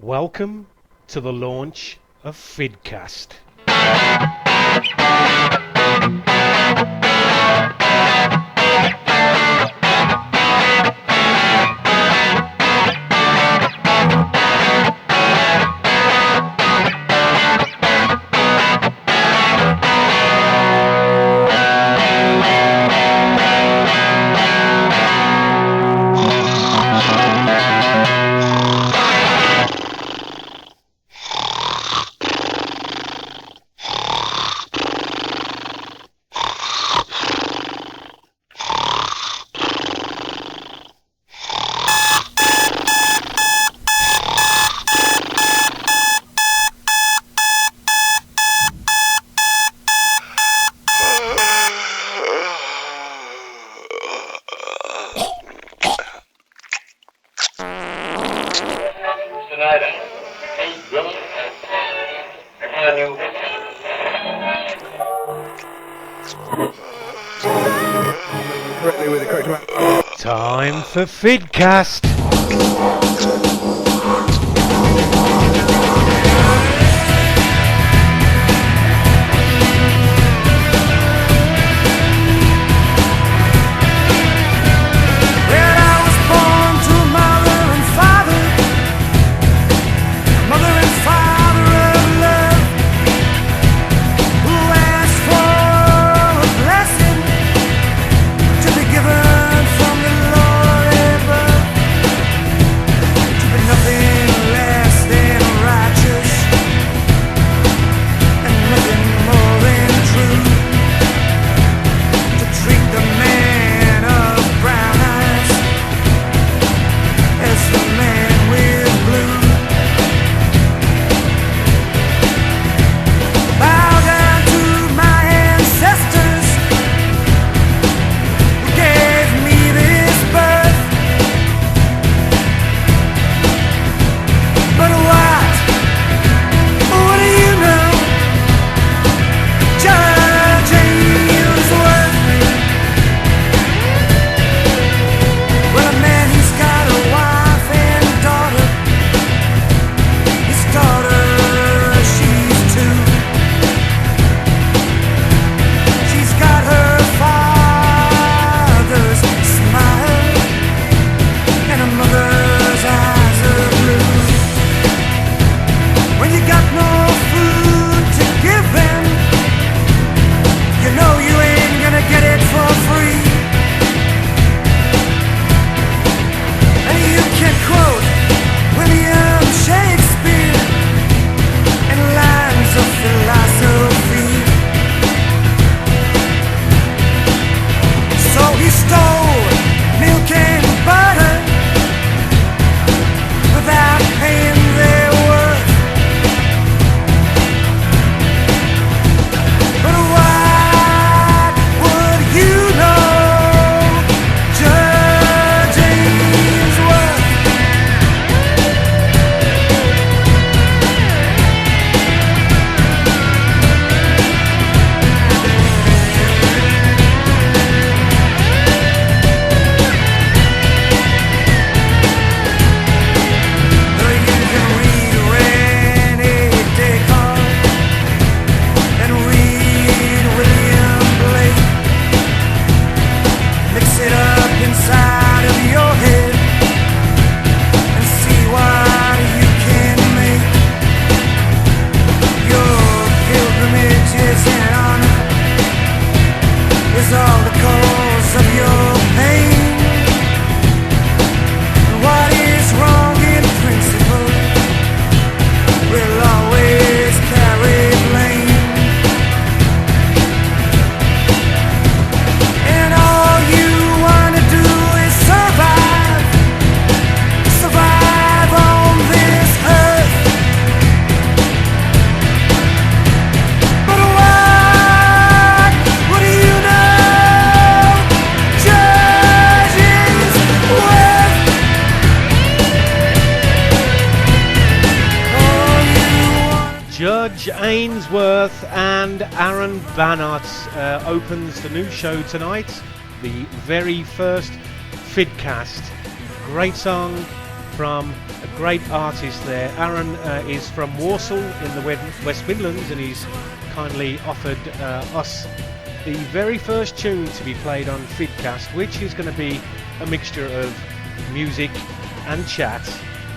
Welcome to the launch of Fidcast. Time for Fidcast. Ainsworth and Aaron Bannott opens the new show tonight, the very first Fidcast. Great song, from a great artist there. Aaron is from Warsaw in the West Midlands, and he's kindly offered us the very first tune to be played on Fidcast, which is going to be a mixture of music and chat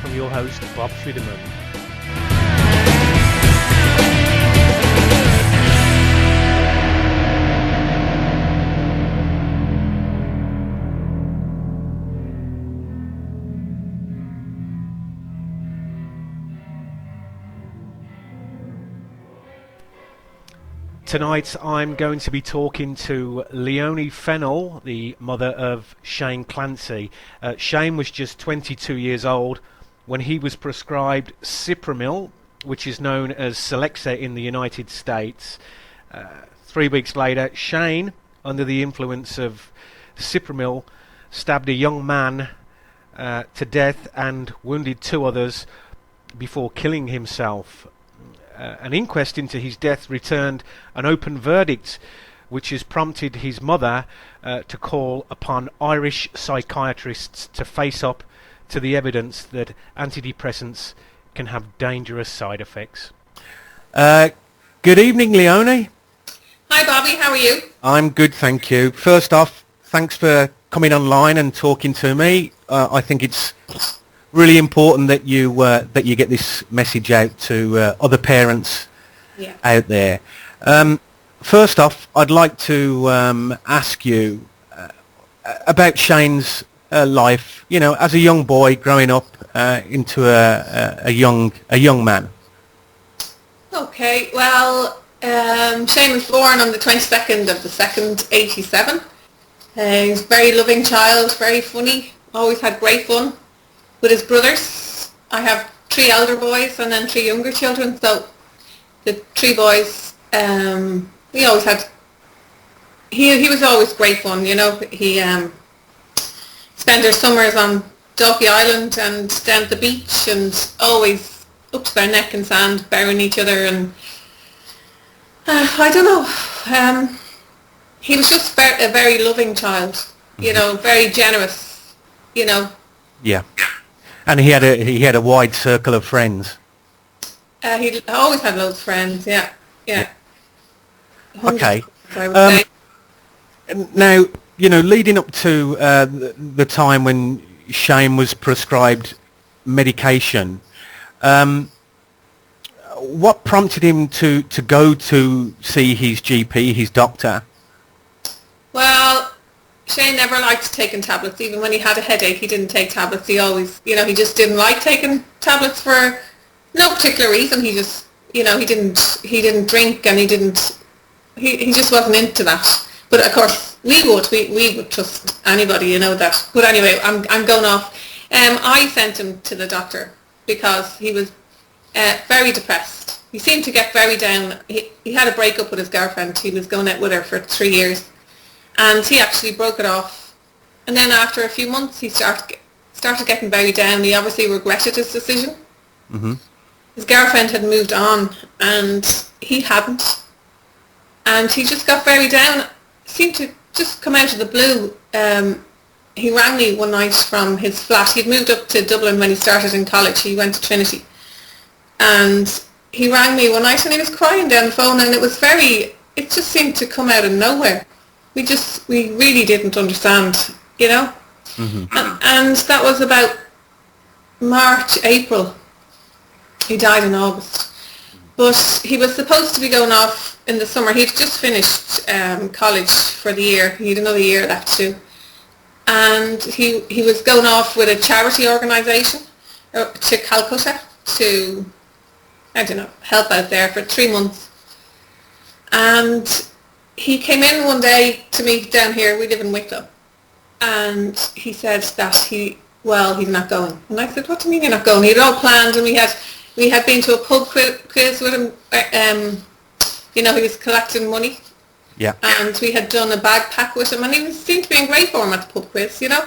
from your host, Bob Fidderman. Tonight I'm going to be talking to Leonie Fennell, the mother of Shane Clancy. Shane was just 22 years old when he was prescribed Cipramil, which is known as Celexa in the United States. 3 weeks later, Shane, under the influence of Cipramil, stabbed a young man to death and wounded 2 others before killing himself. An inquest into his death returned an open verdict, which has prompted his mother to call upon Irish psychiatrists to face up to the evidence that antidepressants can have dangerous side effects. Good evening, Leonie. Hi, Bobby. How are you? I'm good, thank you. First off, thanks for coming online and talking to me. I think it's really important that you get this message out to other parents out there. First off, I'd like to ask you about Shane's life. You know, as a young boy growing up into a young man. Okay. Well, Shane was born on the 22nd of the 2nd, 87. He's a very loving child, very funny, always had great fun with his brothers. I have 3 elder boys and then 3 younger children, so the 3 boys, we always had, he was always great fun, you know. He spent their summers on Dalkey Island and down at the beach, and always up to their neck in sand, burying each other, and I don't know, he was just a very loving child, you know, very generous, you know. Yeah. And he had a wide circle of friends. He always had loads of friends. Yeah. Okay. I would say. Now, you know, leading up to the time when Shane was prescribed medication, what prompted him to go to see his GP, his doctor? Well, Shane never liked taking tablets. Even when he had a headache, he didn't take tablets. He always, you know, he just didn't like taking tablets for no particular reason. He just, you know, he didn't drink, and he just wasn't into that. But of course, we would trust anybody, you know that. But anyway, I'm going off. I sent him to the doctor because he was very depressed. He seemed to get very down. He had a breakup with his girlfriend. He was going out with her for 3 years. And he actually broke it off. And then after a few months, he started getting very down. He obviously regretted his decision. Mm-hmm. His girlfriend had moved on, and he hadn't. And he just got very down. Seemed to just come out of the blue. He rang me one night from his flat. He'd moved up to Dublin when he started in college. He went to Trinity. And he rang me one night, and he was crying down the phone, and it just seemed to come out of nowhere. We really didn't understand, you know. Mm-hmm. And that was about March, April. He died in August. But he was supposed to be going off in the summer. He'd just finished college for the year. He had another year left to. And he was going off with a charity organisation to Calcutta to, I don't know, help out there for 3 months. And he came in one day to me down here. We live in Wicklow. And he said that he's not going. And I said, what do you mean you're not going? He had all planned, and we had been to a pub quiz with him. You know, he was collecting money. Yeah. And we had done a bag pack with him, and he seemed to be in great form at the pub quiz, you know.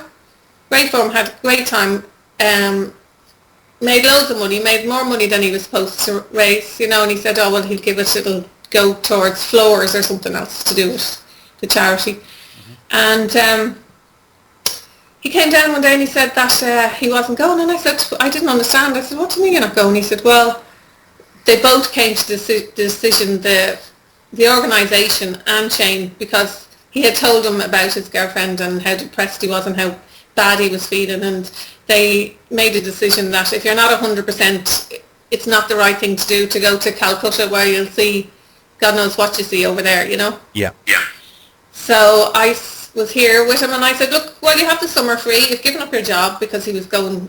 Great form, had a great time. Made loads of money, made more money than he was supposed to raise, you know, and he said, oh, well, it'll go towards floors or something else to do with the charity. Mm-hmm. And he came down one day and he said that he wasn't going, and I said, I didn't understand. I said, what do you mean you're not going? He said, well, they both came to the decision, the organisation and Shane, because he had told them about his girlfriend and how depressed he was and how bad he was feeling, and they made a decision that if you're not 100%, it's not the right thing to do to go to Calcutta, where you'll see God knows what you see over there, you know? Yeah. So I was here with him, and I said, look, well, you have the summer free. You've given up your job because he was going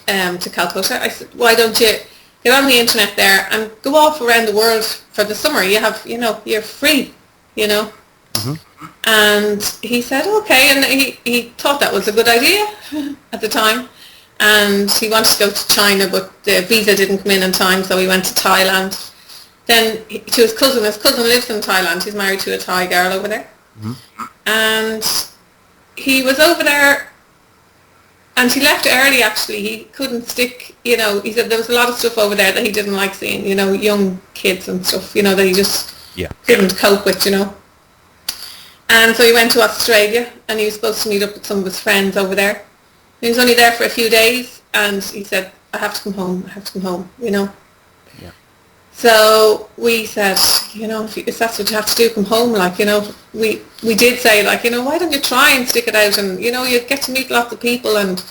to Calcutta. I said, why don't you get on the internet there and go off around the world for the summer? You have, you're free, Mm-hmm. And he said, okay, and he thought that was a good idea at the time. And he wanted to go to China, but the visa didn't come in time, so he went to Thailand. Then to his cousin lives in Thailand. He's married to a Thai girl over there. Mm-hmm. And he was over there, and he left early actually. He couldn't stick, he said there was a lot of stuff over there that he didn't like seeing, young kids and stuff, that he just couldn't cope with, And so he went to Australia, and he was supposed to meet up with some of his friends over there. He was only there for a few days, and he said, I have to come home, Yeah. So we said, if that's what you have to do, come home, we did say, why don't you try and stick it out, and, you get to meet lots of people, and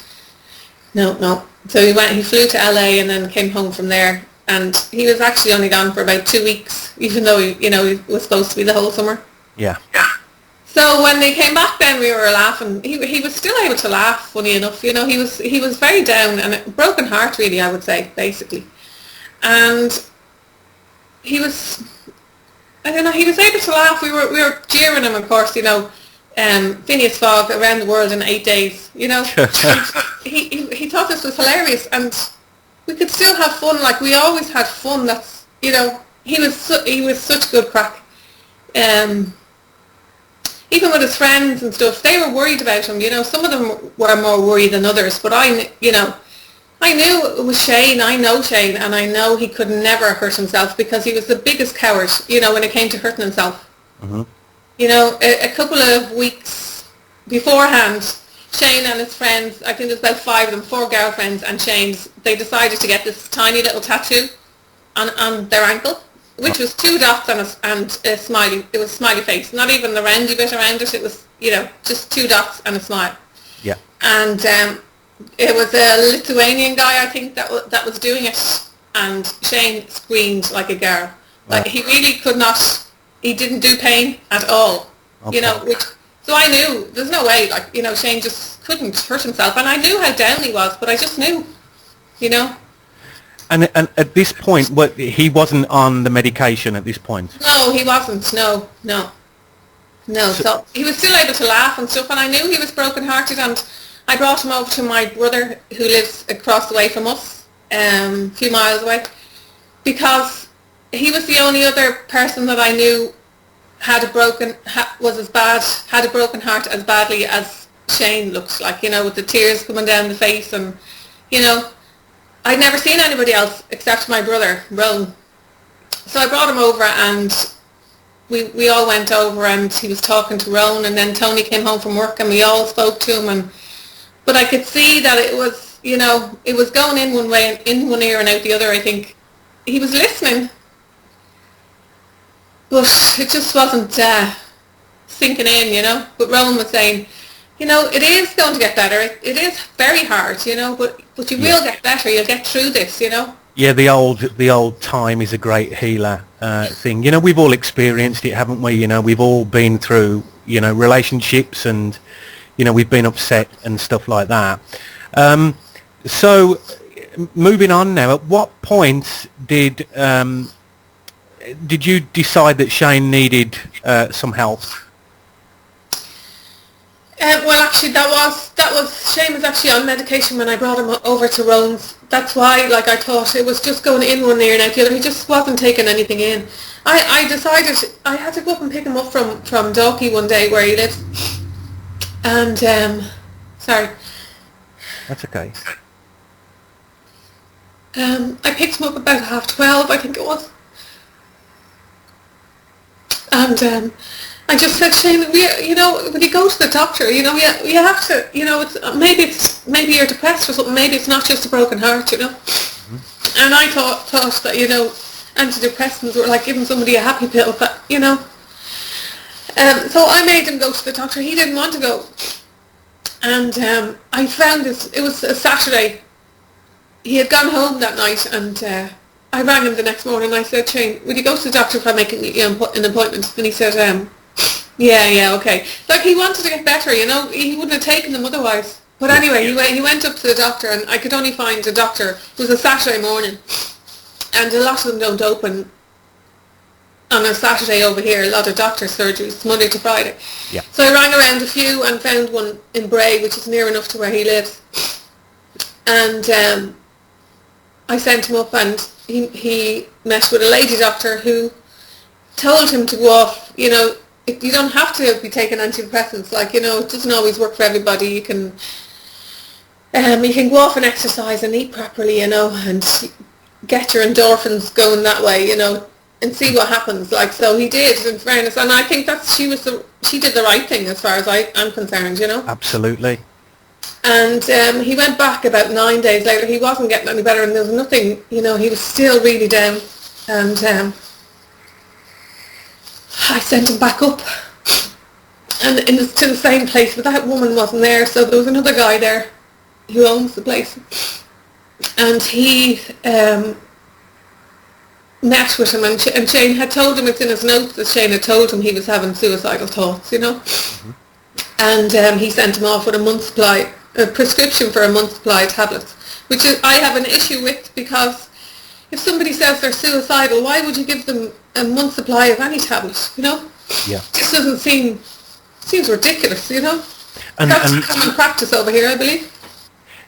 no. So he flew to LA and then came home from there, and he was actually only gone for about 2 weeks, even though, he was supposed to be the whole summer. Yeah. So when they came back then, we were laughing. He was still able to laugh, funny enough. He was very down, and a broken heart, really, I would say, basically. And he was, he was able to laugh. We were jeering him, of course, Phineas Fogg around the world in 8 days, he thought this was hilarious, and we could still have fun. We always had fun. That's, he was such good crack. Even with his friends and stuff, they were worried about him. Some of them were more worried than others, but I knew it was Shane. I know Shane, and I know he could never hurt himself, because he was the biggest coward, when it came to hurting himself. Mm-hmm. A couple of weeks beforehand, Shane and his friends, I think there's about 5 of them, 4 girlfriends and Shane's, they decided to get this tiny little tattoo on their ankle, which was 2 dots and a smiley. It was a smiley face, not even the roundy bit around it. It was, just 2 dots and a smile. Yeah. And it was a Lithuanian guy, I think, that was doing it, and Shane screamed like a girl. He really could not. He didn't do pain at all. Okay. So I knew there's no way. Shane just couldn't hurt himself, and I knew how down he was, but I just knew. And at this point, he wasn't on the medication at this point? No, he wasn't. No. So he was still able to laugh and stuff, and I knew he was broken-hearted, and I brought him over to my brother, who lives across the way from us, a few miles away, because he was the only other person that I knew had a broken heart as badly as Shane looks like, with the tears coming down the face, and, I'd never seen anybody else except my brother, Rowan. So I brought him over, and we all went over, and he was talking to Rowan, and then Tony came home from work, and we all spoke to him, but I could see that it was, it was going in one way, in one ear and out the other, I think. He was listening, but it just wasn't sinking in, But Rowan was saying, it is going to get better. It is very hard, but you will get better. You'll get through this, Yeah, the old time is a great healer thing. We've all experienced it, haven't we? We've all been through, relationships, and, we've been upset and stuff like that. So, moving on now, at what point did you decide that Shane needed some help? Well, actually, that was Shane was actually on medication when I brought him over to Rowan's. That's why, I thought it was just going in one ear and out the other. He just wasn't taking anything in. I decided I had to go up and pick him up from Dalkey one day, where he lives. And sorry. That's okay. I picked him up about 12:30, I think it was. And I just said, Shane, when you go to the doctor, you have to, maybe you're depressed or something. Maybe it's not just a broken heart, Mm-hmm. And I thought that, antidepressants were like giving somebody a happy pill, but, so I made him go to the doctor. He didn't want to go. And I found this, it was a Saturday. He had gone home that night, and I rang him the next morning. I said, Shane, would you go to the doctor if I'm making an appointment? And he said, yeah, okay. Like, he wanted to get better, he wouldn't have taken them otherwise. But anyway, he went up to the doctor, and I could only find a doctor. It was a Saturday morning, and a lot of them don't open on a Saturday over here. A lot of doctor surgeries, Monday to Friday. Yeah. So I rang around a few and found one in Bray, which is near enough to where he lives. And I sent him up, and he met with a lady doctor who told him to go off, you don't have to be taking antidepressants, it doesn't always work for everybody. You can go off and exercise and eat properly, and get your endorphins going that way, and see what happens. So he did, in fairness, and I think she did the right thing as far as I'm concerned, Absolutely. And he went back about 9 days later. He wasn't getting any better, and there was nothing, he was still really down. And I sent him back up, and to the same place, but that woman wasn't there, so there was another guy there who owns the place. And he met with him, and Shane had told him, it's in his notes that Shane had told him he was having suicidal thoughts, Mm-hmm. And he sent him off with a prescription for a month's supply of tablets, which I have an issue with, because if somebody says they're suicidal, why would you give them a month's supply of any tablet, Yeah. This doesn't seems ridiculous, And That's common practice over here, I believe.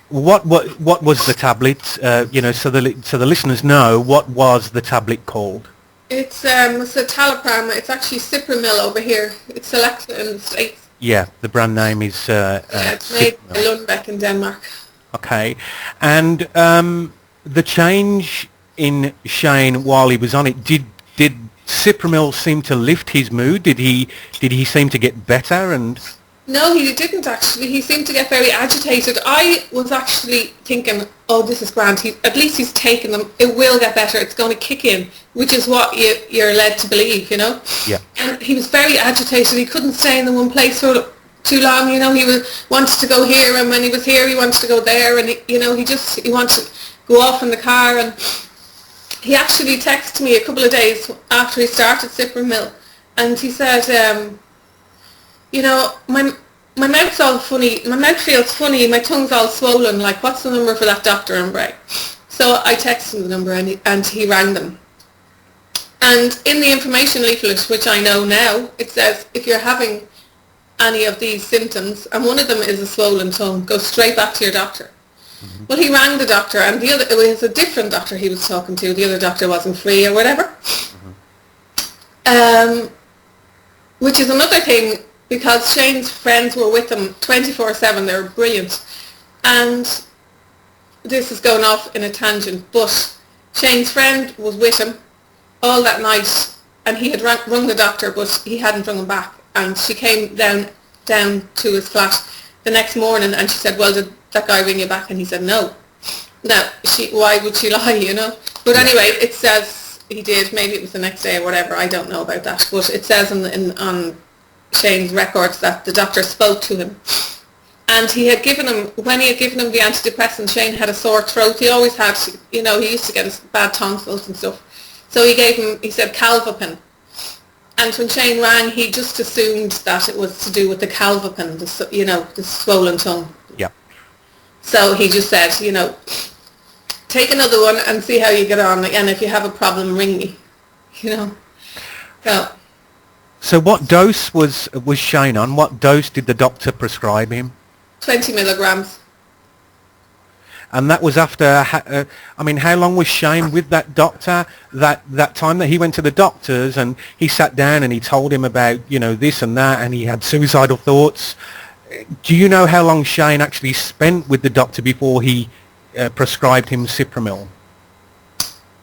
What was the tablet? So the listeners know, what was the tablet called? It's a Talipram. It's actually Cipramil over here. It's Celexa in the States. Yeah, the brand name is it's made by Lundbeck in Denmark. Okay, and the change in Shane while he was on it, did Cipramil seem to lift his mood? Did he seem to get better? And no, he didn't actually. He seemed to get very agitated. I was actually thinking, oh, this is grand. At least he's taken them. It will get better. It's going to kick in, which is what you're led to believe, Yeah. And he was very agitated. He couldn't stay in the one place for too long. He wanted to go here, and when he was here, he wanted to go there, and he wanted to go off in the car. And he actually texted me a couple of days after he started Cipramil, and he said, my mouth's all funny, my mouth feels funny, my tongue's all swollen, what's the number for that doctor in Bray? So I texted him the number, and he rang them. And in the information leaflet, which I know now, it says, if you're having any of these symptoms, and one of them is a swollen tongue, go straight back to your doctor. Mm-hmm. Well, he rang the doctor, and it was a different doctor he was talking to. The other doctor wasn't free or whatever. Mm-hmm. Which is another thing, because Shane's friends were with him 24/7. They were brilliant. And this is going off in a tangent, but Shane's friend was with him all that night, and he had rung the doctor, but he hadn't rung him back. And she came down to his flat the next morning, and she said, well, did that guy ring you back? And he said, no. Now, why would she lie, But anyway, it says he did. Maybe it was the next day or whatever. I don't know about that. But it says on Shane's records that the doctor spoke to him, and when he had given him the antidepressant, Shane had a sore throat. He always had, he used to get bad tonsils and stuff. So he said Calvapin, and when Shane rang, he just assumed that it was to do with the Calvapin, the swollen tongue. Yeah. So he just said, take another one and see how you get on, and if you have a problem, ring me, So what dose was Shane on? What dose did the doctor prescribe him? 20 milligrams. And that was after, how long was Shane with that doctor? That time that he went to the doctors and he sat down and he told him about, this and that, and he had suicidal thoughts. Do you know how long Shane actually spent with the doctor before he prescribed him Cipramil?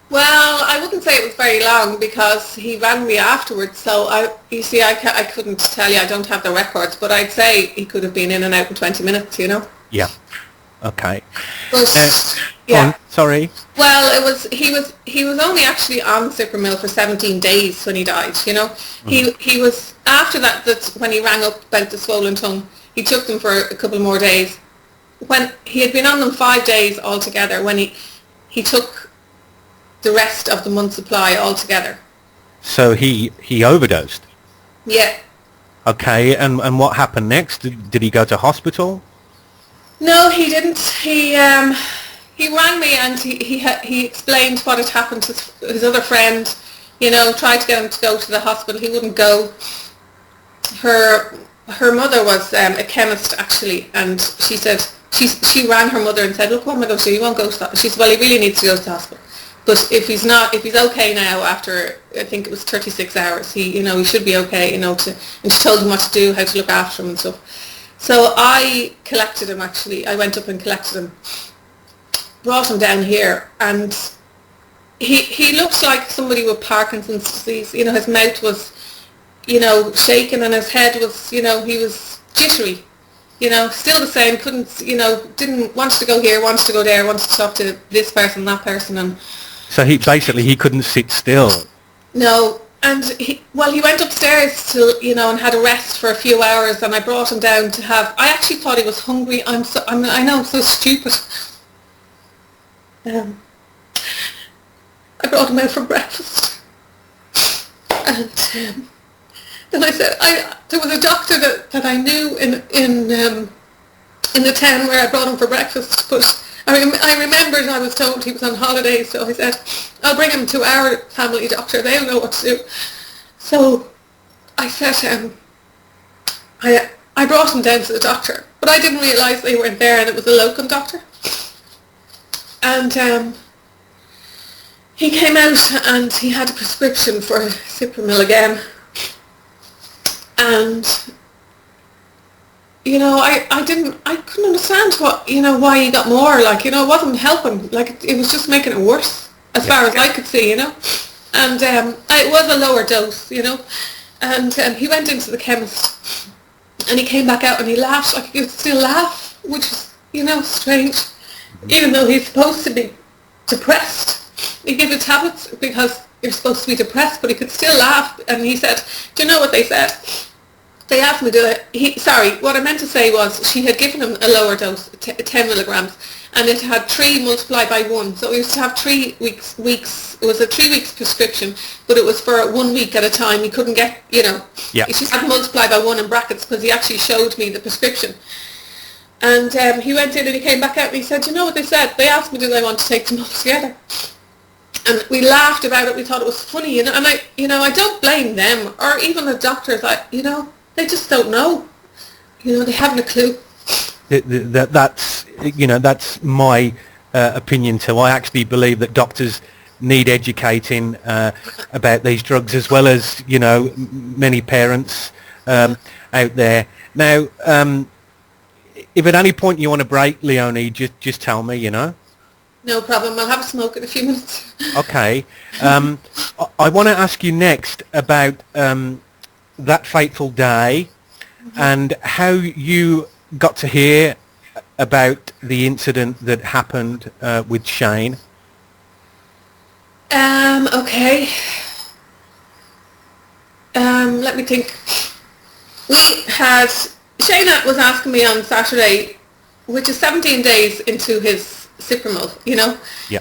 Well, I wouldn't say it was very long because he rang me afterwards. So I couldn't tell you. I don't have the records, but I'd say he could have been in and out in 20 minutes. Yeah. Okay. But Go on, sorry. Well, he was only actually on Cipramil for 17 days when he died. He was after that. That's when he rang up about the swollen tongue. He took them for a couple more days. When he had been on them 5 days altogether. When he took the rest of the month's supply altogether. So he overdosed. Yeah. Okay, and what happened next? Did he go to hospital? No, he didn't. He rang me and he explained what had happened to his other friend. Tried to get him to go to the hospital. He wouldn't go. Her mother was a chemist actually, and she said she rang her mother and said, "Look, what am I going to do? He won't go to that." She said, "Well, he really needs to go to the hospital. But if he's okay now after, I think it was 36 hours, he should be okay, and she told him what to do, how to look after him and stuff. So I collected him actually. I went up and collected him, brought him down here, and he looks like somebody with Parkinson's disease. His mouth was, shaking, and his head was, he was jittery. Still the same, didn't want to go here, wanted to go there, wanted to talk to this person, that person, and... So he couldn't sit still. No, and he went upstairs to, and had a rest for a few hours, and I brought him down to have... I actually thought he was hungry. I know, I'm so stupid. I brought him out for breakfast, and then I said, there was a doctor that I knew in the town where I brought him for breakfast, but I remembered I was told he was on holiday, so I said, I'll bring him to our family doctor, they'll know what to do. So I said, I brought him down to the doctor, but I didn't realise they weren't there and it was a locum doctor. And he came out and he had a prescription for Cipramil again. And I couldn't understand why he got more, it wasn't helping, it was just making it worse, as far as I could see, and it was a lower dose, and he went into the chemist, and he came back out and he laughed, he could still laugh, which is, strange, even though he's supposed to be depressed. He gave him tablets because you're supposed to be depressed, but he could still laugh, and he said, do you know what they said? They asked me to do it. What I meant to say was she had given him a lower dose, 10 milligrams, and it had 3 multiplied by 1. So he used to have 3 weeks, it was a 3 weeks prescription, but it was for 1 week at a time. He couldn't get, Yeah. He just had multiplied by 1 in brackets because he actually showed me the prescription. And he went in and he came back out and he said, you know what they said? They asked me, did I want to take them all together? And we laughed about it. We thought it was funny, and I don't blame them or even the doctors. They just don't know. They haven't a clue. That's my opinion too. I actually believe that doctors need educating about these drugs, as well as many parents out there. Now, if at any point you want to break, Leonie, just tell me. No problem. I'll have a smoke in a few minutes. Okay. I want to ask you next about that fateful day, and how you got to hear about the incident that happened with Shane. Okay. Let me think. Shane was asking me on Saturday, which is 17 days into his Cipramil, Yeah.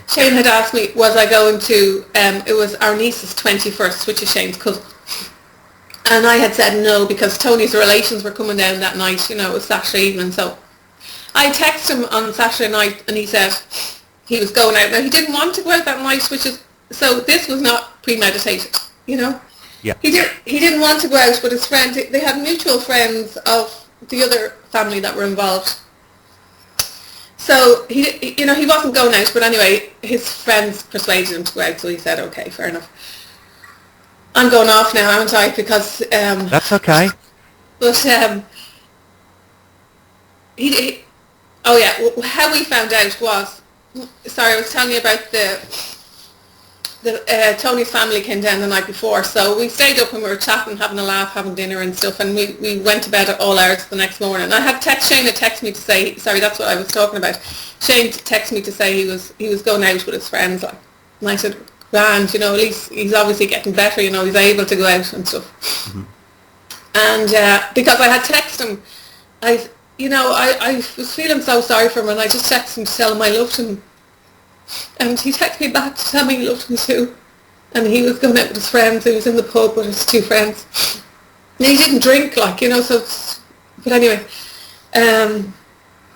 Shane had asked me, was I going to, it was our niece's 21st, which is Shane's cousin. And I had said no because Tony's relations were coming down that night, it was Saturday evening. So I texted him on Saturday night and he said he was going out. Now he didn't want to go out that night, so this was not premeditated, Yeah. He didn't want to go out, but his friend, they had mutual friends of the other family that were involved. So he wasn't going out, but anyway, his friends persuaded him to go out, so he said, okay, fair enough. I'm going off now, aren't I? Because that's okay. But how we found out was, sorry, I was telling you about Tony's family came down the night before, so we stayed up and we were chatting, having a laugh, having dinner and stuff, and we went to bed at all hours the next morning. Shane had texted me to say, sorry, that's what I was talking about. Shane texted me to say he was going out with his friends, like, and I said, grand, at least he's obviously getting better, he's able to go out and stuff. Mm-hmm. And because I had texted him, I was feeling so sorry for him, and I just texted him to tell him I loved him. And he texted me back to tell me he loved me too. And he was going out with his friends. He was in the pub with his two friends. And he didn't drink, but anyway. The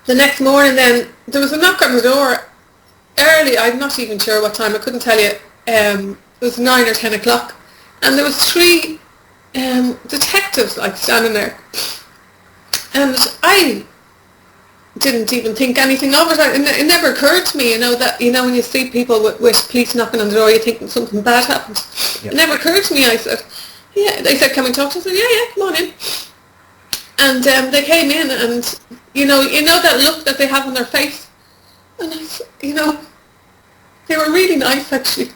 next morning then, there was a knock on the door early. I'm not even sure what time. I couldn't tell you. It was 9 or 10 o'clock. And there was 3 detectives, standing there. And I didn't even think anything of it. It never occurred to me, that, when you see people with police knocking on the door, you think something bad happened. Yep. It never occurred to me. I said, yeah. They said, can we talk to you? I said, yeah, come on in. And they came in, and, you know that look that they have on their face? And I said, they were really nice, actually.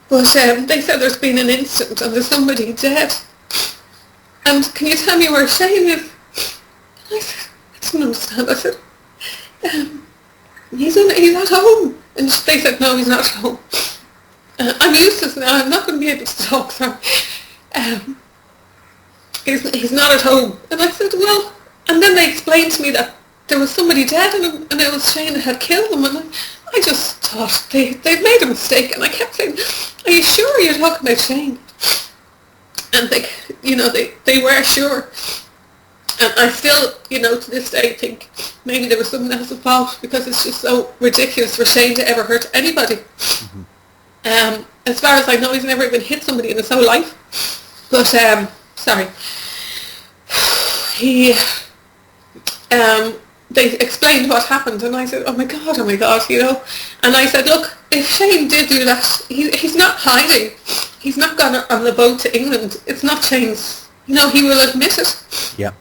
But they said there's been an incident and there's somebody dead. And can you tell me where Shane is? And I said, I didn't understand. I said, he's at home. And they said, no, he's not at home. I'm useless now. I'm not going to be able to talk. So, he's not at home. And I said, well, and then they explained to me that there was somebody dead and it was Shane that had killed them. And I just thought they'd made a mistake. And I kept saying, are you sure you're talking about Shane? And they were sure. And I still, to this day think maybe there was something else involved, because it's just so ridiculous for Shane to ever hurt anybody. Mm-hmm. As far as I know, he's never even hit somebody in his whole life. But, sorry. They explained what happened, and I said, oh my God, And I said, look, if Shane did do that, he's not hiding. He's not gone on the boat to England. It's not Shane's. He will admit it. Yeah.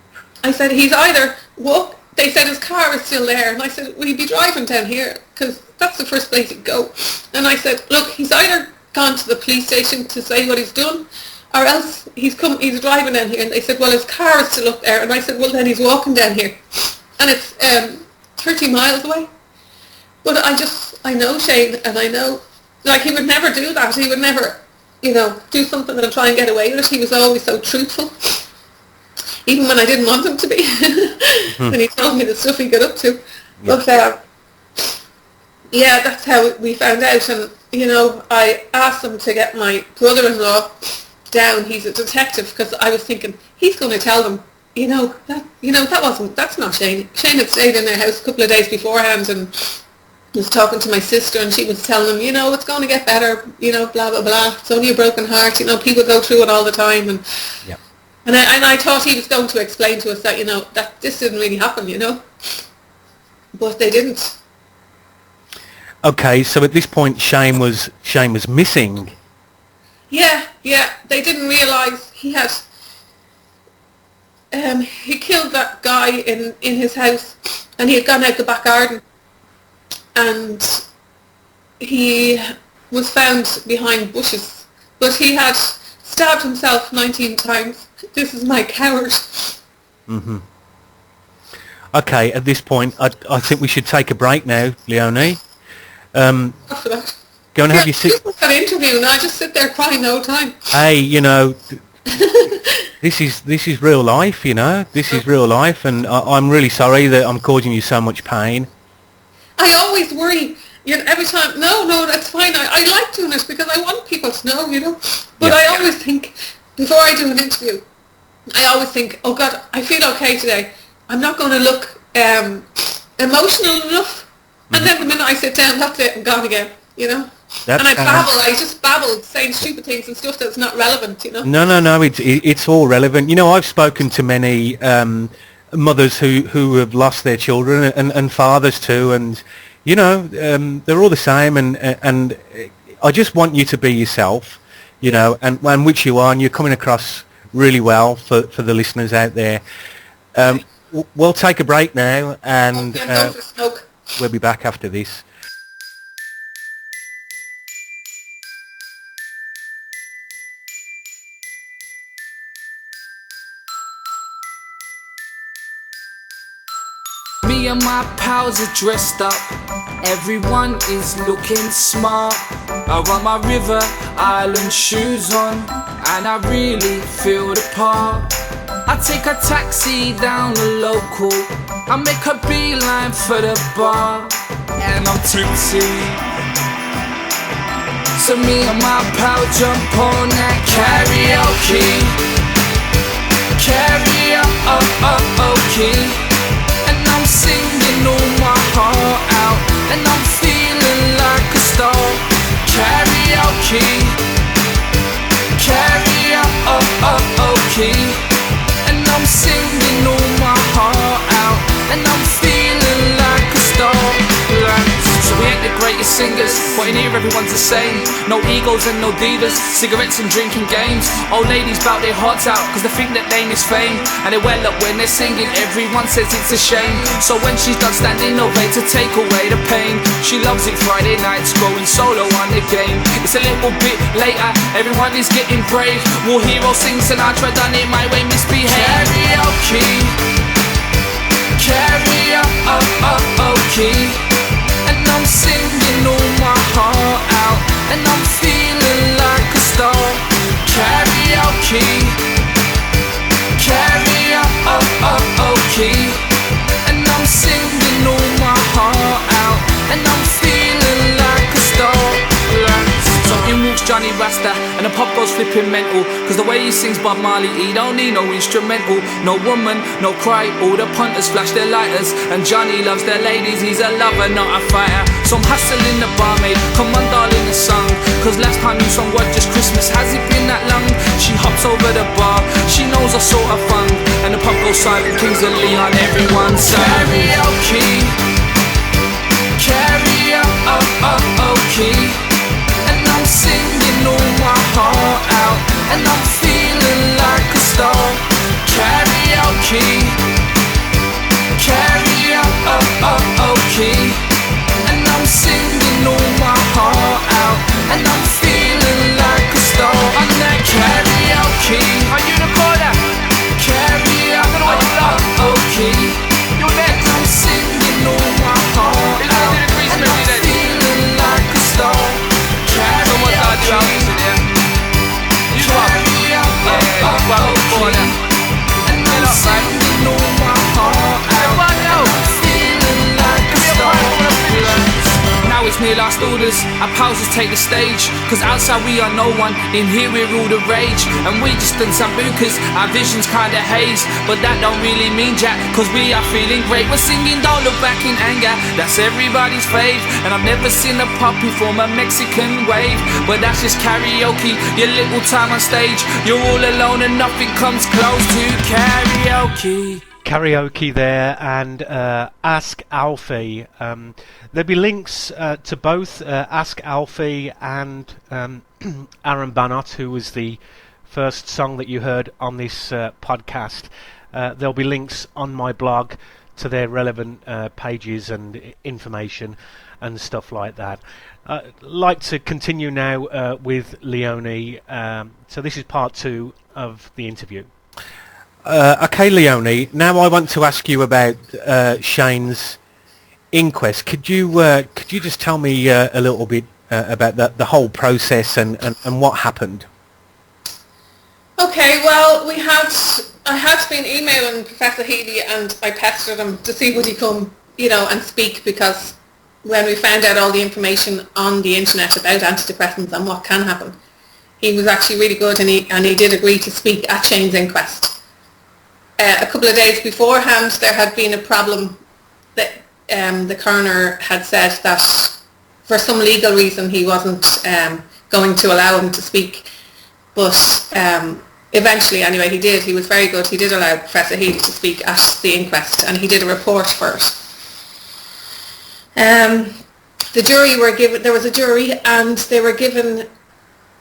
I said, he's either they said his car is still there, and I said, will he be driving down here? Because that's the first place he'd go. And I said, look, he's either gone to the police station to say what he's done, or else he's driving down here. And they said, well, his car is still up there. And I said, well, then he's walking down here. And it's 30 miles away. But I know Shane, and I know, he would never do that. He would never, do something and try and get away with it. He was always so truthful, even when I didn't want him to be. And he told me the stuff he got up to. Yeah. But, that's how we found out. And, I asked him to get my brother-in-law down. He's a detective, because I was thinking, he's going to tell them, that's not Shane. Shane had stayed in their house a couple of days beforehand and was talking to my sister, and she was telling them, it's going to get better, blah, blah, blah. It's only a broken heart, people go through it all the time. And yeah. And I thought he was going to explain to us that, that this didn't really happen, But they didn't. Okay, so at this point Shane was missing. Yeah. They didn't realise he had... he killed that guy in his house, and he had gone out the back garden, and he was found behind bushes, but he had stabbed himself 19 times. This is my coward. Mm-hmm. Okay, at this point, I think we should take a break now, Leonie. After that. Go and have your seat. That interview, and I just sit there crying the whole time. Hey, this is real life, This is real life, and I'm really sorry that I'm causing you so much pain. I always worry, every time. No, that's fine. I like doing it because I want people to know, But yeah. I always think, before I do an interview, I always think, oh God, I feel okay today. I'm not going to look emotional enough. Mm-hmm. And then the minute I sit down, that's it, I'm gone again, And I just babble, saying stupid things and stuff that's not relevant, No, it's all relevant. I've spoken to many mothers who have lost their children, and fathers too, and they're all the same, and I just want you to be yourself, and which you are, and you're coming across really well for the listeners out there. We'll take a break now, and... Okay, I'm going for a smoke. We'll be back after this. We'll be back after this. We'll take a break now, and we'll take a break now, and we'll be back after this. Okay, I'm going for a smoke. Okay, I'm going for a smoke. We'll be back after this. We'll be back after this. Okay, I'm going for a smoke. We'll be back after this. We'll be back after this. We'll be back after this. and my pals are dressed up. Everyone is looking smart. I got my River Island shoes on, and I really feel the part. I take a taxi down the local, I make a beeline for the bar, and I'm tipsy. So me and my pal jump on that karaoke. Karaoke. And I'm singing all my heart out, and I'm feeling like a star. Karaoke. Karaoke. And I'm singing all my heart out, and I'm feeling like a star. So we ain't the greatest singers, but in here everyone's the same. No egos and no divas, cigarettes and drinking games. Old ladies bout their hearts out, cause they think that name is fame. And they well up when they're singing, everyone says it's a shame. So when she's done standing ovate to take away the pain. She loves it Friday nights, going solo on the game. It's a little bit later, everyone is getting brave. War Hero sings Sinatra, done it my way, misbehave. Karaoke. Karaoke. And I'm singing all my heart out, and I'm feeling like a star. Karaoke. Karaoke. And I'm singing all my heart out, and I'm feeling like a star. So in walks Johnny Rasta, and the pop goes flipping mental, cause the way he sings Bob Marley, he don't need no instrumental. No woman, no cry, all the punters flash their lighters, and Johnny loves their ladies, he's a lover, not a fighter. So I'm hustling the barmaid, come on darling the song, cause last time you sung what, just Christmas, has it been that long? She hops over the bar, she knows I sort of fun, and the pop goes silent, Kings of Leon, everyone sang karaoke. Karaoke. And I'm singing all my heart out, and I'm feeling like a star. Karaoke. Karaoke. And I'm singing all my heart out, and I'm feeling like a star. On that karaoke. Are you the caller? Karaoke. You're next. I'm singing all my heart out, and I'm feeling like a star. Now it's me last orders, our pals just take the stage, cause outside we are no one, in here we're all the rage. And we just done sambucas, our vision's kinda haze, but that don't really mean jack, cause we are feeling great. We're singing Don't Look Back in Anger, that's everybody's fave. And I've never seen a pop perform a Mexican wave, but that's just karaoke, your little time on stage. You're all alone and nothing comes close to karaoke. Karaoke there, and Ask Alfie. There'll be links to both Ask Alfie and Aaron Banott, who was the first song that you heard on this podcast. There'll be links on my blog to their relevant pages and information and stuff like that. I'd like to continue now with Leonie. So this is part 2 of the interview. Okay, Leonie, now I want to ask you about Shane's inquest. Could you just tell me a little bit about the whole process and what happened? Okay, well, I had been emailing Professor Healy, and I pestered him to see would he come, and speak, because when we found out all the information on the internet about antidepressants and what can happen, he was actually really good, and he did agree to speak at Shane's inquest. A couple of days beforehand, there had been a problem that the coroner had said that for some legal reason he wasn't going to allow him to speak. But eventually, anyway, he did. He was very good. He did allow Professor Healy to speak at the inquest, and he did a report for it. The jury were given, there was a jury, and they were given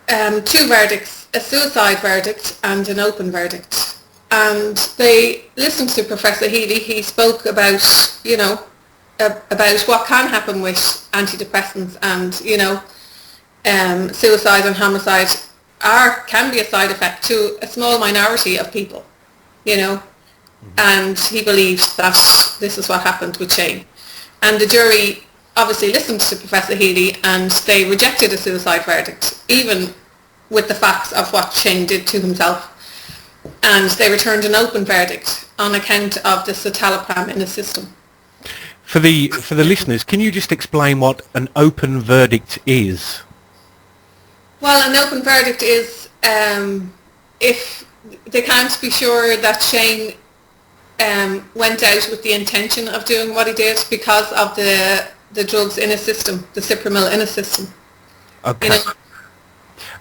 2 verdicts, a suicide verdict and an open verdict. And they listened to Professor Healy. He spoke about, about what can happen with antidepressants, and, suicide and homicide can be a side effect to a small minority of people, and he believes that this is what happened with Shane. And the jury obviously listened to Professor Healy, and they rejected a suicide verdict, even with the facts of what Shane did to himself. And they returned an open verdict on account of the citalopram in the system. For the listeners, can you just explain what an open verdict is? Well, an open verdict is if they can't be sure that Shane went out with the intention of doing what he did because of the drugs in his system, the Cipramil in his system. Okay. You know?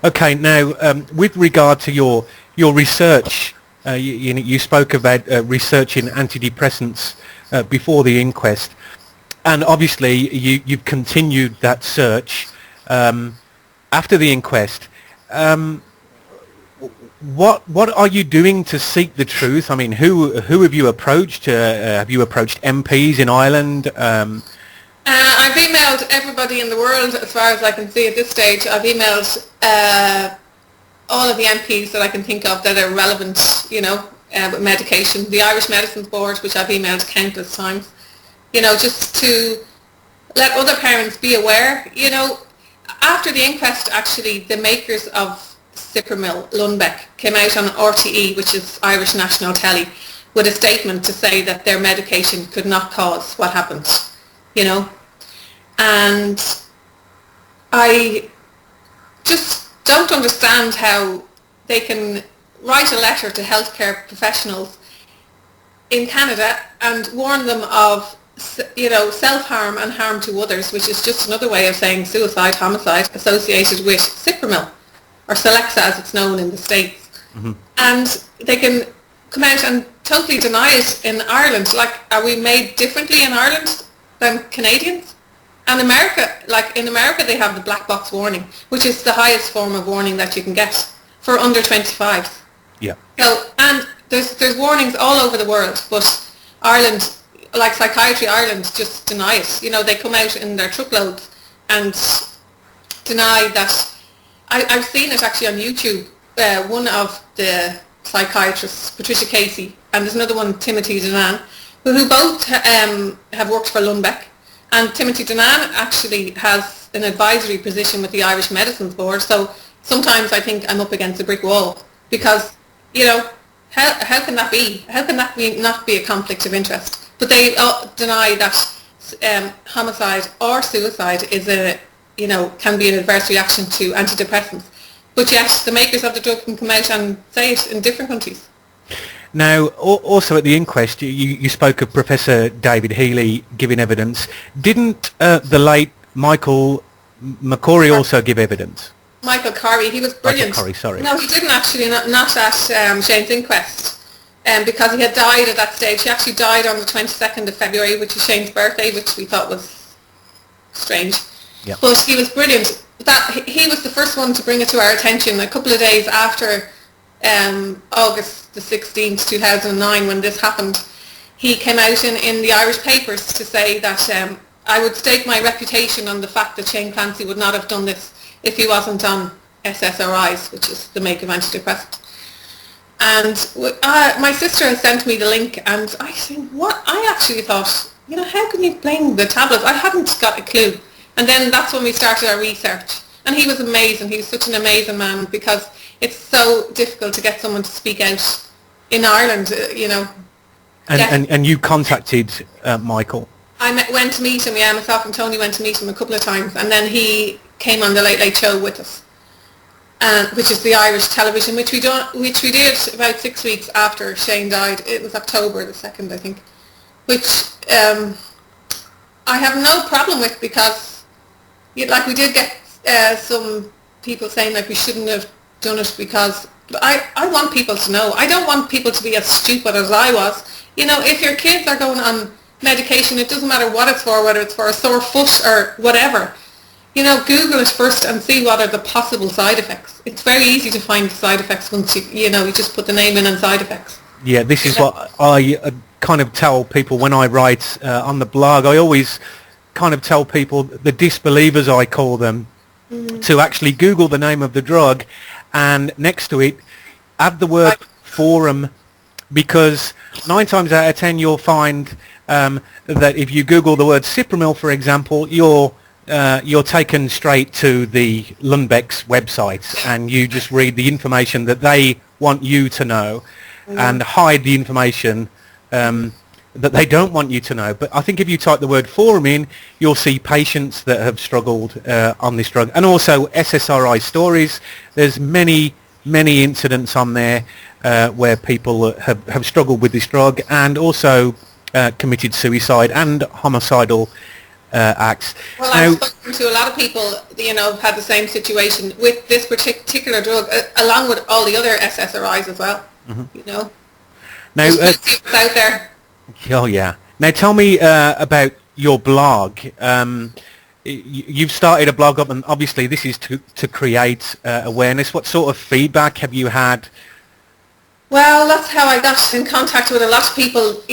Okay. Now, with regard to your research, you spoke about researching antidepressants before the inquest, and obviously you've continued that search after the inquest. What are you doing to seek the truth? I mean, who have you approached? Have you approached MPs in Ireland? I've emailed everybody in the world, as far as I can see at this stage. I've emailed all of the MPs that I can think of that are relevant, with medication. The Irish Medicines Board, which I've emailed countless times, just to let other parents be aware. After the inquest, actually, the makers of Cipramil, Lundbeck, came out on RTE, which is Irish National Telly, with a statement to say that their medication could not cause what happened, And I just don't understand how they can write a letter to healthcare professionals in Canada and warn them of, self-harm and harm to others, which is just another way of saying suicide, homicide, associated with Cipramil, or Celexa as it's known in the States. Mm-hmm. And they can come out and totally deny it in Ireland. Like, are we made differently in Ireland than Canadians? And in America they have the black box warning, which is the highest form of warning that you can get for under 25s. Yeah. And there's warnings all over the world, but Ireland, like Psychiatry Ireland, just deny it. They come out in their truckloads and deny that. I've seen it actually on YouTube. One of the psychiatrists, Patricia Casey, and there's another one, Timothy Denan, who both have worked for Lundbeck. And Timothy Denan actually has an advisory position with the Irish Medicines Board. So sometimes I think I'm up against a brick wall because, how can that be? How can that not be a conflict of interest? But they deny that homicide or suicide is can be an adverse reaction to antidepressants. But yes, the makers of the drug can come out and say it in different countries. Now, also at the inquest, you spoke of Professor David Healy giving evidence. Didn't the late Michael McCorry also give evidence? Michael Corry, he was brilliant. Michael Corry, sorry. No, he didn't actually, not at Shane's inquest, because he had died at that stage. He actually died on the 22nd of February, which is Shane's birthday, which we thought was strange. Yep. But he was brilliant. He was the first one to bring it to our attention a couple of days after August the 16th, 2009, when this happened. He came out in the Irish papers to say that I would stake my reputation on the fact that Shane Clancy would not have done this if he wasn't on SSRIs, which is the make of antidepressants. And my sister has sent me the link, and I said, what? I actually thought, how can you blame the tablets? I hadn't got a clue. And then that's when we started our research. And he was amazing. He was such an amazing man, because it's so difficult to get someone to speak out in Ireland, And you contacted Michael? I went to meet him, myself and Tony went to meet him a couple of times. And then he came on the Late Late Show with us, which is the Irish television, which we did about 6 weeks after Shane died. It was October the 2nd, I think, which I have no problem with, because we did get some people saying we shouldn't have done it, because I want people to know. I don't want people to be as stupid as I was. If your kids are going on medication, it doesn't matter what it's for, whether it's for a sore foot or whatever. Google it first and see what are the possible side effects. It's very easy to find the side effects once you just put the name in and side effects. Yeah, this is what I kind of tell people when I write on the blog. I always kind of tell people, the disbelievers I call them, to actually Google the name of the drug and next to it add the word forum, because 9 times out of 10 you'll find that if you Google the word Cipramil, for example, you're taken straight to the Lundbeck's website, and you just read the information that they want you to know, and hide the information that they don't want you to know. But I think if you type the word forum in, you'll see patients that have struggled on this drug, and also SSRI stories. There's many incidents on there where people have struggled with this drug, and also committed suicide and homicidal acts. Well, I've spoken to a lot of people, who've had the same situation with this particular drug, along with all the other SSRIs as well. Now, it's out there. Oh yeah. Now tell me about your blog. You've started a blog up, and obviously this is to create awareness. What sort of feedback have you had? Well, that's how I got in contact with a lot of people,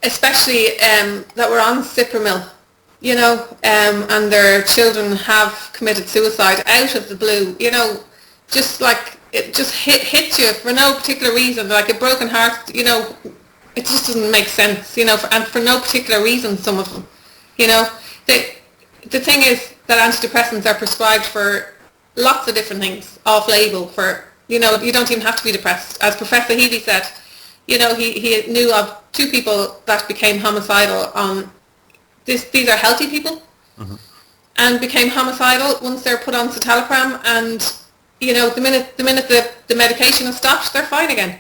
especially that were on Cipramil, and their children have committed suicide out of the blue, just like it just hits you for no particular reason, like a broken heart, it just doesn't make sense, and for no particular reason, some of them, The thing is that antidepressants are prescribed for lots of different things, off-label for, you don't even have to be depressed. As Professor Healy said, he knew of 2 people that became homicidal on these are healthy people, and became homicidal once they're put on citalopram, and, the minute the medication is stopped, they're fine again,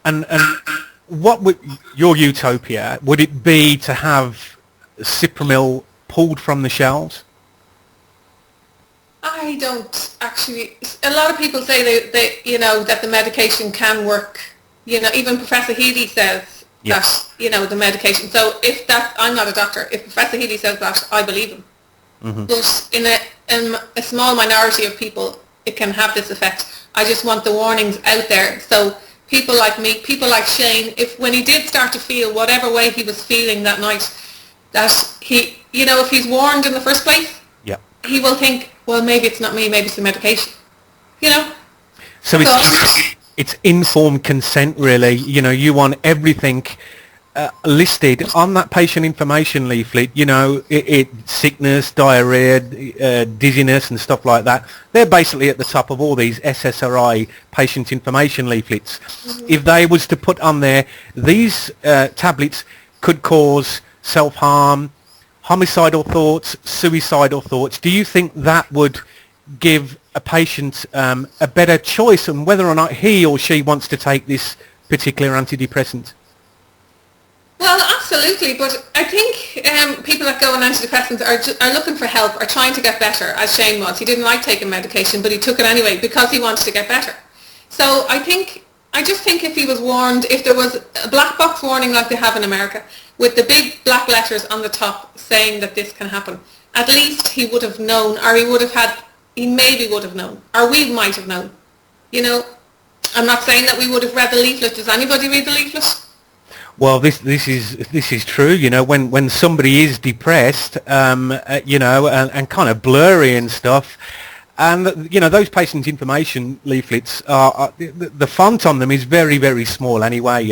And what would your utopia, would it be to have Cipramil pulled from the shelves? I don't actually. A lot of people say they that the medication can work. Even Professor Healy says that the medication. So if that, I'm not a doctor. If Professor Healy says that, I believe him. But in a small minority of people, it can have this effect. I just want the warnings out there. So people like me, people like Shane, when he did start to feel whatever way he was feeling that night, that he, if he's warned in the first place, he will think, well, maybe it's not me, maybe it's the medication, So it's informed consent, really. You want everything listed on that patient information leaflet. Sickness, diarrhea, dizziness, and stuff like that. They're basically at the top of all these SSRI patient information leaflets. If they was to put on there, these tablets could cause self-harm, homicidal thoughts, suicidal thoughts, do you think that would give a patient a better choice on whether or not he or she wants to take this particular antidepressant? Well, absolutely, but I think people that go on antidepressants are looking for help, are trying to get better, as Shane was. He didn't like taking medication, but he took it anyway because he wanted to get better. So I just think if he was warned, if there was a black box warning like they have in America, with the big black letters on the top saying that this can happen, at least he would have known, or he maybe would have known, or we might have known. I'm not saying that we would have read the leaflet. Does anybody read the leaflet? Well, this is true. When somebody is depressed, and kind of blurry and stuff, and those patient information leaflets are the font on them is very, very small anyway.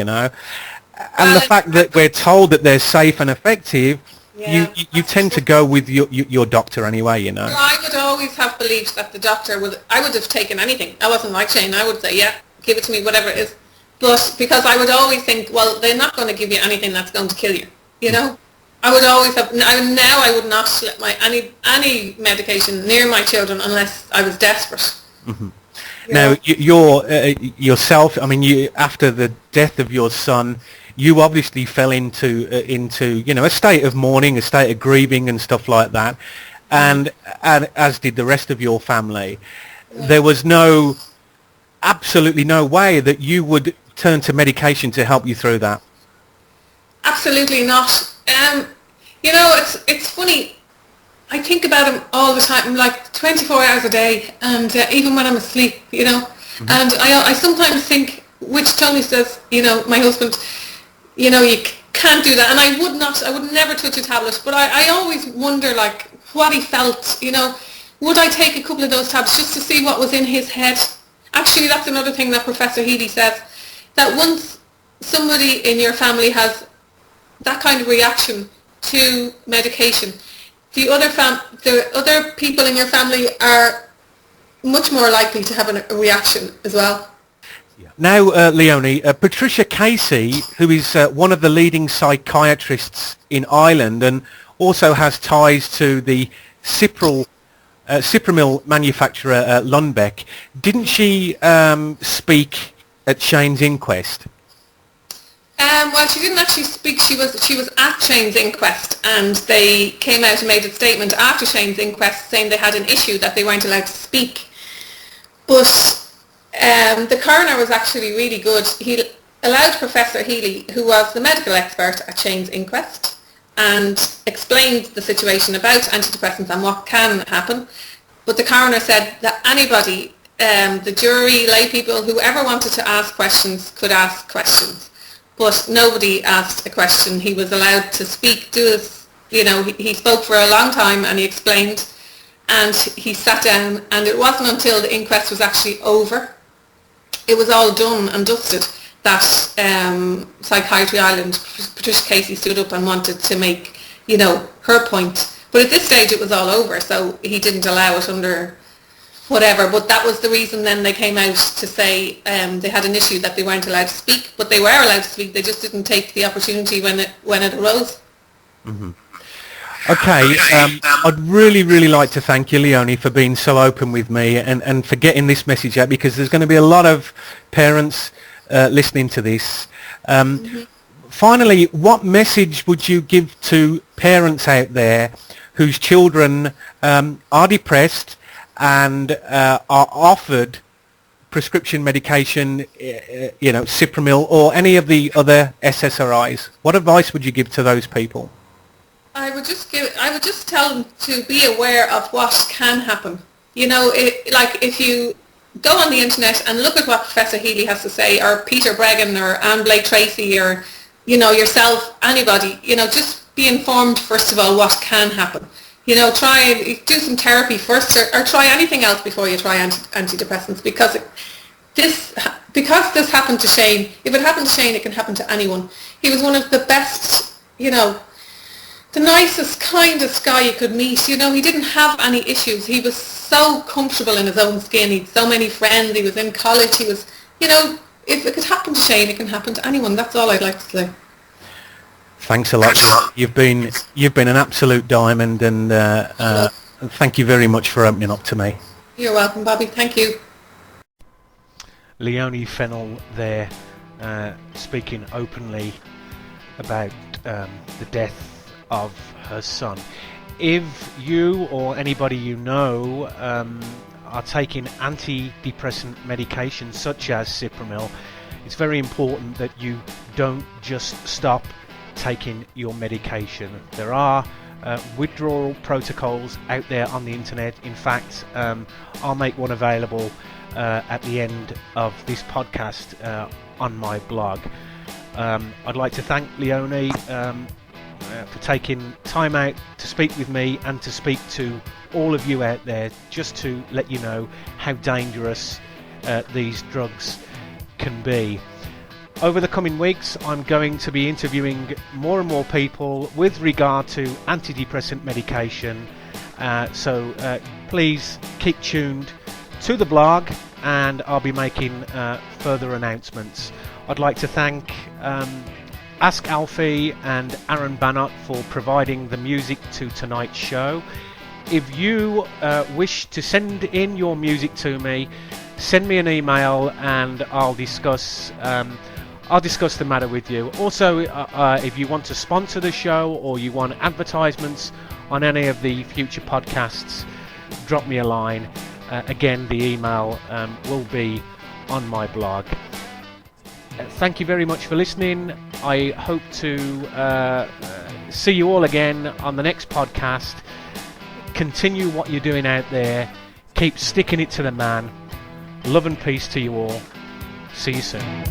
And the fact that we're told that they're safe and effective, you tend to go with your doctor anyway. Well, I would always have believed that the doctor I would have taken anything. I wasn't like Shane. I would say, give it to me, whatever it is. But because I would always think, well, they're not going to give you anything that's going to kill you, I would always have, now I would not let any medication near my children unless I was desperate. Now, yourself, after the death of your son, you obviously fell into a state of mourning, a state of grieving and stuff like that, and as did the rest of your family. There was absolutely no way that you would turn to medication to help you through that. Absolutely not. It's funny. I think about him all the time, like 24 hours a day, and even when I'm asleep, And I sometimes think, which Tony says, my husband, you can't do that, and I would never touch a tablet. But I always wonder, like, what he felt. Would I take a couple of those tablets just to see what was in his head? Actually, that's another thing that Professor Healy says, that once somebody in your family has that kind of reaction to medication, the other people in your family are much more likely to have a reaction as well. Now, Leonie, Patricia Casey, who is one of the leading psychiatrists in Ireland and also has ties to the Cipramil manufacturer Lundbeck, didn't she speak at Shane's inquest? Well, she didn't actually speak. She was at Shane's inquest, and they came out and made a statement after Shane's inquest saying they had an issue that they weren't allowed to speak. But the coroner was actually really good. He allowed Professor Healy, who was the medical expert at Shane's inquest, and explained the situation about antidepressants and what can happen. But the coroner said that anybody, the jury, lay people, whoever wanted to ask questions could ask questions. But nobody asked a question. He was allowed to speak, he spoke for a long time and he explained, and he sat down, and it wasn't until the inquest was actually over, it was all done and dusted, that Psychiatry Ireland, Patricia Casey, stood up and wanted to make, her point. But at this stage it was all over, so he didn't allow it under whatever. But that was the reason then they came out to say they had an issue that they weren't allowed to speak, but they were allowed to speak. They just didn't take the opportunity when it arose. Mm-hmm. Okay, I'd really like to thank you, Leonie, for being so open with me and for getting this message out, because there's going to be a lot of parents listening to this. Finally, what message would you give to parents out there whose children are depressed and are offered prescription medication, Cipramil or any of the other SSRIs? What advice would you give to those people? I would just tell them to be aware of what can happen. If you go on the internet and look at what Professor Healy has to say, or Peter Bregan, or Anne Blake Tracy, or yourself, anybody, just be informed first of all what can happen. Try and do some therapy first, or try anything else before you try antidepressants, because this happened to Shane. If it happened to Shane, it can happen to anyone. He was one of the best, the nicest, kindest guy you could meet. He didn't have any issues. He was so comfortable in his own skin. He had so many friends. He was in college. He was, if it could happen to Shane, it can happen to anyone. That's all I'd like to say. Thanks a lot. You've been an absolute diamond, and thank you very much for opening up to me. You're welcome, Bobby. Thank you. Leonie Fennell there, speaking openly about the death of her son. If you or anybody you know are taking antidepressant medication such as Cipramil, it's very important that you don't just stop taking your medication. There are withdrawal protocols out there on the internet. In fact, I'll make one available at the end of this podcast on my blog. I'd like to thank Leonie for taking time out to speak with me and to speak to all of you out there, just to let you know how dangerous these drugs can be. Over the coming weeks, I'm going to be interviewing more and more people with regard to antidepressant medication, so please keep tuned to the blog, and I'll be making further announcements. I'd like to thank Ask Alfie and Aaron Bannott for providing the music to tonight's show. If you wish to send in your music to me, send me an email and I'll discuss the matter with you. Also, if you want to sponsor the show or you want advertisements on any of the future podcasts, drop me a line. Again, the email will be on my blog. Thank you very much for listening. I hope to see you all again on the next podcast. Continue what you're doing out there. Keep sticking it to the man. Love and peace to you all. See you soon.